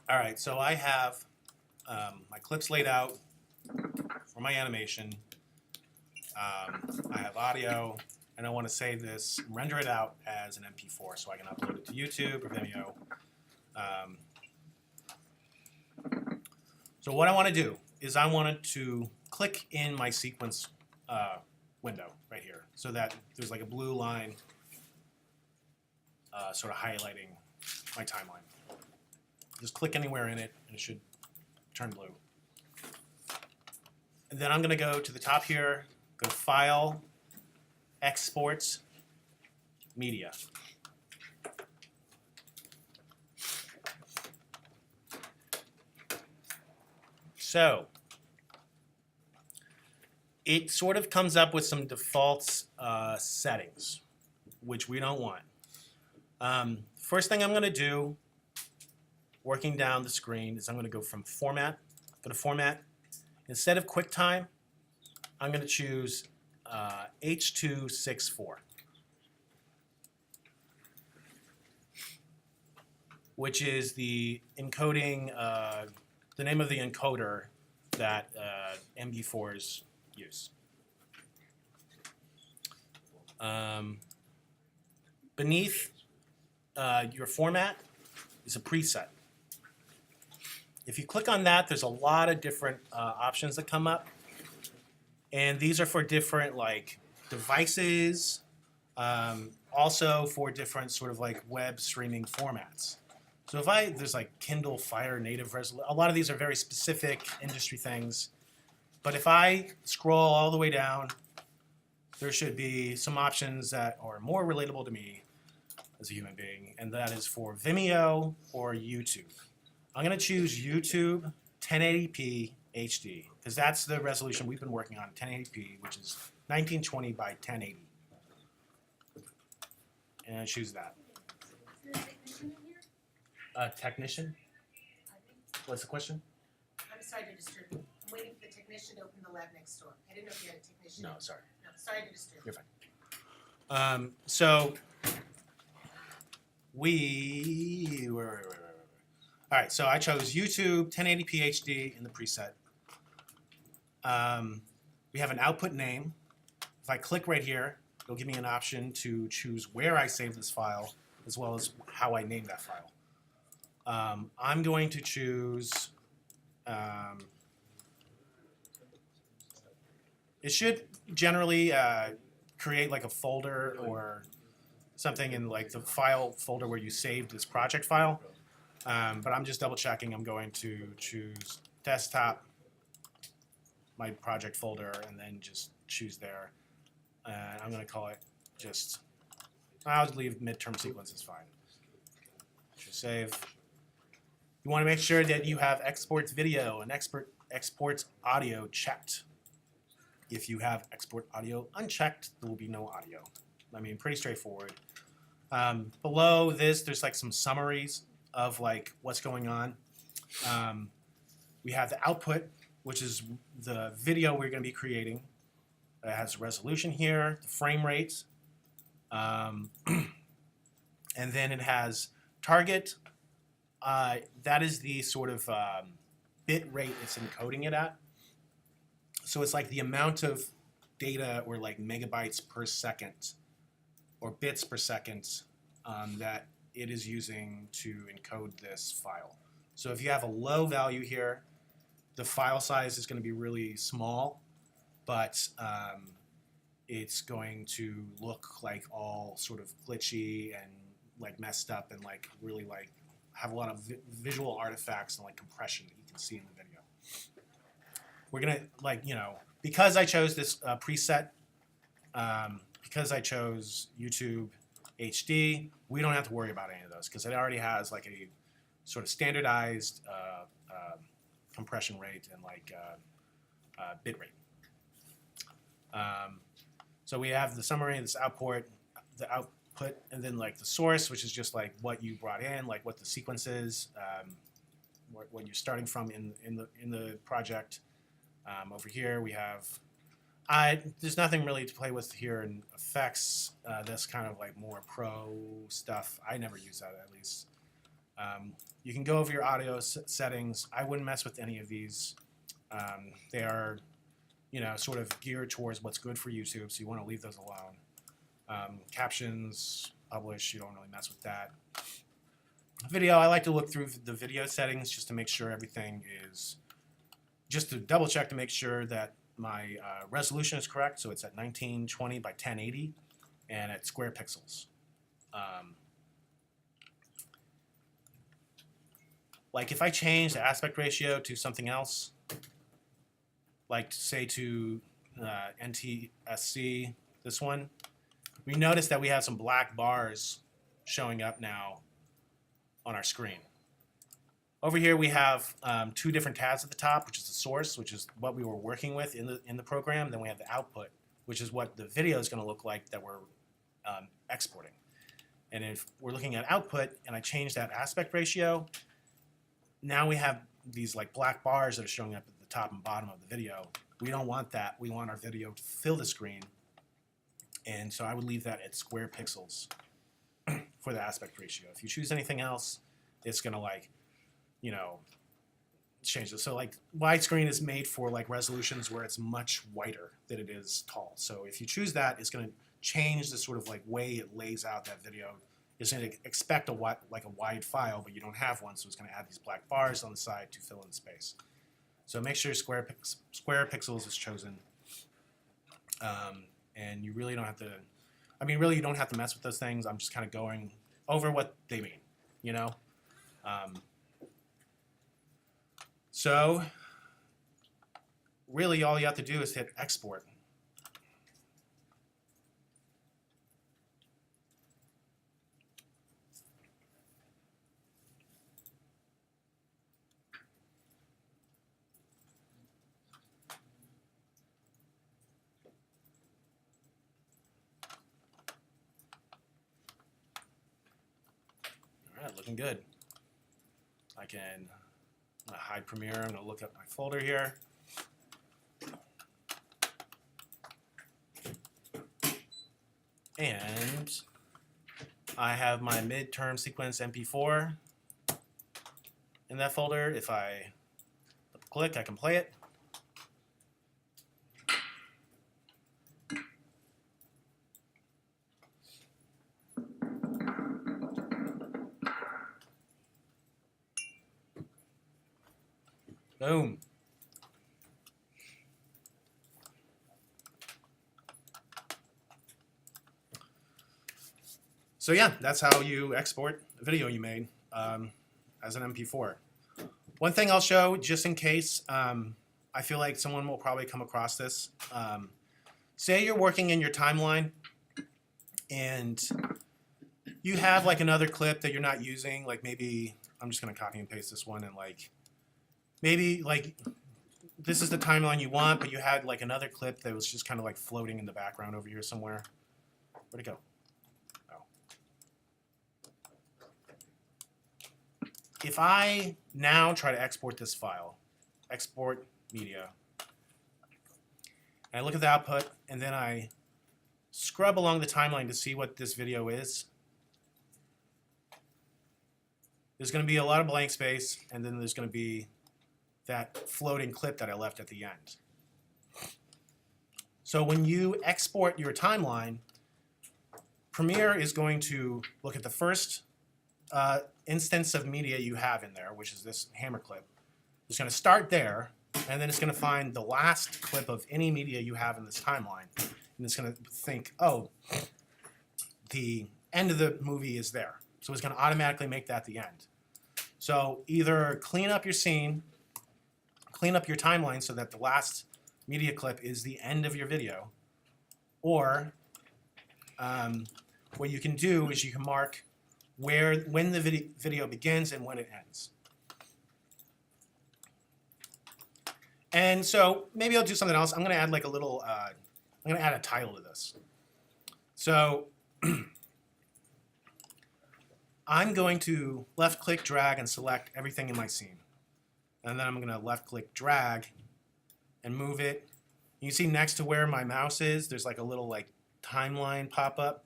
All right, so I have my clips laid out for my animation. I have audio, and I want to save this, render it out as an MP4 so I can upload it to YouTube or Vimeo. So what I want to do is I wanted to click in my sequence window right here so that there's like a blue line sort of highlighting my timeline. Just click anywhere in it and it should turn blue. And then I'm going to go to the top here, go File, Exports, Media. So it sort of comes up with some default settings, which we don't want. First thing I'm going to do, working down the screen, is I'm going to go from Format. Go to Format. Instead of QuickTime, I'm going to choose H.264, which is the encoding, the name of the encoder that MB4s use. Beneath your format is a preset. If you click on that, there's a lot of different options that come up. And these are for different like devices, also for different sort of like web streaming formats. So there's like Kindle Fire native resolution. A lot of these are very specific industry things. But if I scroll all the way down, there should be some options that are more relatable to me as a human being, and that is for Vimeo or YouTube. I'm going to choose YouTube 1080p HD, because that's the resolution we've been working on, 1080p, which is 1920 by 1080. And I choose that. Technician? What's the question? I'm sorry to disturb you. I'm waiting for the technician to open the lab next door. I didn't know if you had a technician. No, sorry. No, sorry to disturb you. You're fine. So all right, so I chose YouTube 1080p HD in the preset. We have an output name. If I click right here, it'll give me an option to choose where I save this file as well as how I name that file. I'm going to choose, it should generally create like a folder or something in like the file folder where you saved this project file. But I'm just double checking. I'm going to choose desktop, my project folder, and then just choose there. I'm going to call it just, I'll just leave midterm sequence is fine. Just save. You want to make sure that you have exports video and exports audio checked. If you have export audio unchecked, there will be no audio. I mean, pretty straightforward. Below this, there's like some summaries of like what's going on. We have the output, which is the video we're going to be creating. It has resolution here, the frame rate, and then it has target. That is the sort of bit rate it's encoding it at. So it's like the amount of data or like megabytes per second or bits per second that it is using to encode this file. So if you have a low value here, the file size is going to be really small, but it's going to look like all sort of glitchy and like messed up and like really like have a lot of visual artifacts and like compression that you can see in the video. We're gonna like, you know, because I chose this preset, because I chose YouTube HD, we don't have to worry about any of those because it already has like a sort of standardized compression rate and like bit rate. So we have the summary, this output, and then like the source, which is just like what you brought in, like what the sequence is, what you're starting from in the project. Over here we have, there's nothing really to play with here in effects. That's kind of like more pro stuff. I never use that at least. You can go over your audio settings. I wouldn't mess with any of these. They are, sort of geared towards what's good for YouTube, so you want to leave those alone. Captions, publish, you don't really mess with that. Video, I like to look through the video settings just to make sure everything is, just to double check to make sure that my resolution is correct. So it's at 1920 by 1080 and at square pixels. Like if I change the aspect ratio to something else, like say to NTSC, this one, we notice that we have some black bars showing up now on our screen. Over here we have two different tabs at the top, which is the source, which is what we were working with in the program. Then we have the output, which is what the video is going to look like that we're exporting. And if we're looking at output and I change that aspect ratio, now we have these like black bars that are showing up at the top and bottom of the video. We don't want that. We want our video to fill the screen. And so I would leave that at square pixels for the aspect ratio. If you choose anything else, it's going to change it. So like widescreen is made for like resolutions where it's much wider than it is tall. So if you choose that, it's going to change the sort of like way it lays out that video. It's going to expect a wide file, but you don't have one, so it's going to add these black bars on the side to fill in space. So make sure square pixels is chosen, and you really don't have to. Really, you don't have to mess with those things. I'm just kind of going over what they mean, So really, all you have to do is hit export. All right, looking good. I'm going to hide Premiere. I'm going to look up my folder here. And I have my midterm sequence MP4 in that folder. If I click, I can play it. Boom. So yeah, that's how you export a video you made as an MP4. One thing I'll show, just in case, I feel like someone will probably come across this. Say you're working in your timeline and you have like another clip that you're not using, like maybe, I'm just gonna copy and paste this one and like, maybe like this is the timeline you want, but you had like another clip that was just kind of like floating in the background over here somewhere. Where'd it go? Oh. If I now try to export this file, export media, and I look at the output, and then I scrub along the timeline to see what this video is, there's going to be a lot of blank space, and then there's going to be that floating clip that I left at the end. So when you export your timeline, Premiere is going to look at the first instance of media you have in there, which is this hammer clip. It's going to start there, and then it's going to find the last clip of any media you have in this timeline. And it's going to think, oh, the end of the movie is there. So it's going to automatically make that the end. So either clean up your scene, clean up your timeline so that the last media clip is the end of your video, or what you can do is you can mark when the video begins and when it ends. And so maybe I'll do something else. I'm going to add like a little, I'm going to add a title to this. So I'm going to left click, drag, and select everything in my scene. And then I'm going to left click, drag, and move it. You see next to where my mouse is, there's like a little like timeline pop up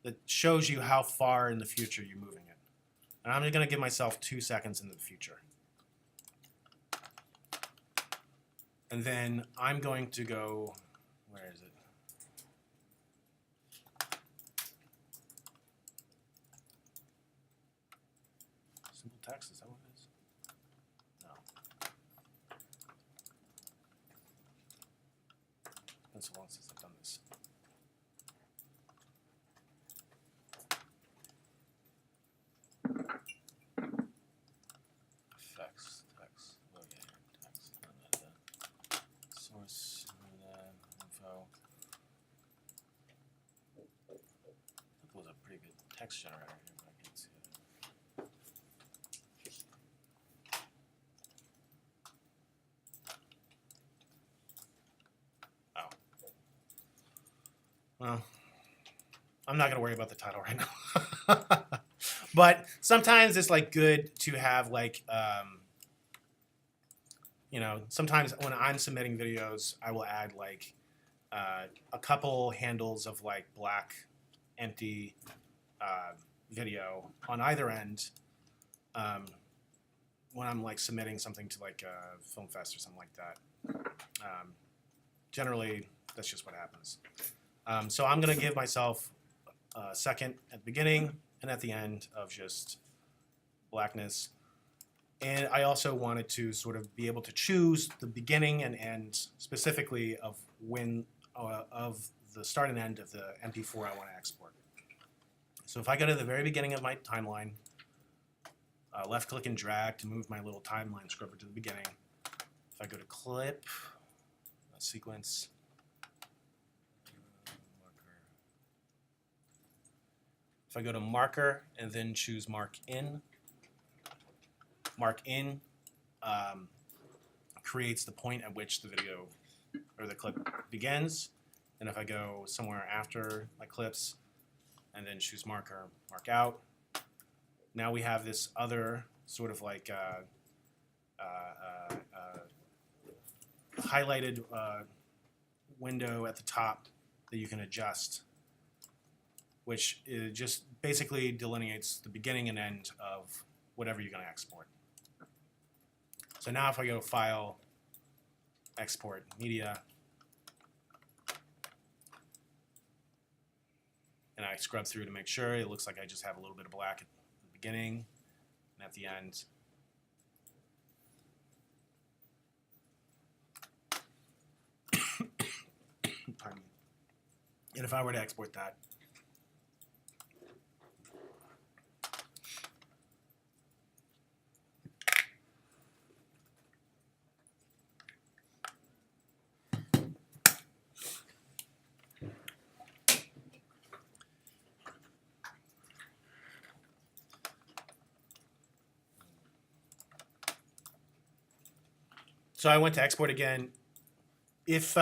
that shows you how far in the future you're moving it. And I'm just going to give myself 2 seconds into the future. And then I'm going to go, where is it? Simple text, is that what it is? No. Been so long since I've done this. Effects, text, okay, text, source, info. That was a pretty good text generator here, but I can't see it. Oh. Well, I'm not gonna worry about the title right now. But sometimes it's like good to have like, you know, sometimes when I'm submitting videos, I will add like a couple handles of like black empty video on either end when I'm like submitting something to like a film fest or something like that. Generally, that's just what happens. So I'm gonna give myself a second at the beginning and at the end of just blackness. And I also wanted to sort of be able to choose the beginning and end specifically of when of the start and end of the MP4 I want to export. So if I go to the very beginning of my timeline, left click and drag to move my little timeline scrubber to the beginning. If I go to clip, sequence, if I go to marker and then choose mark in creates the point at which the video or the clip begins. And if I go somewhere after my clips and then choose marker, mark out, now we have this other sort of like highlighted window at the top that you can adjust, which just basically delineates the beginning and end of whatever you're going to export. So now if I go File, Export Media, and I scrub through to make sure, it looks like I just have a little bit of black at the beginning and at the end. Pardon me. And if I were to export that, so I went to export again. If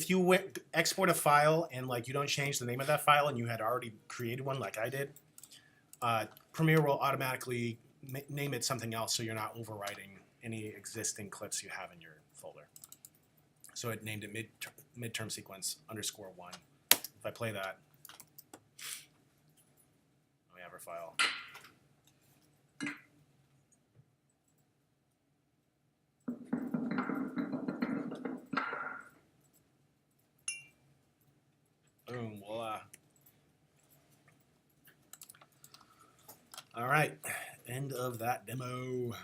you export a file and like you don't change the name of that file and you had already created one like I did, Premiere will automatically name it something else so you're not overwriting any existing clips you have in your folder. So it named it midterm sequence _1. If I play that, we have our file. Boom, voila. All right, end of that demo.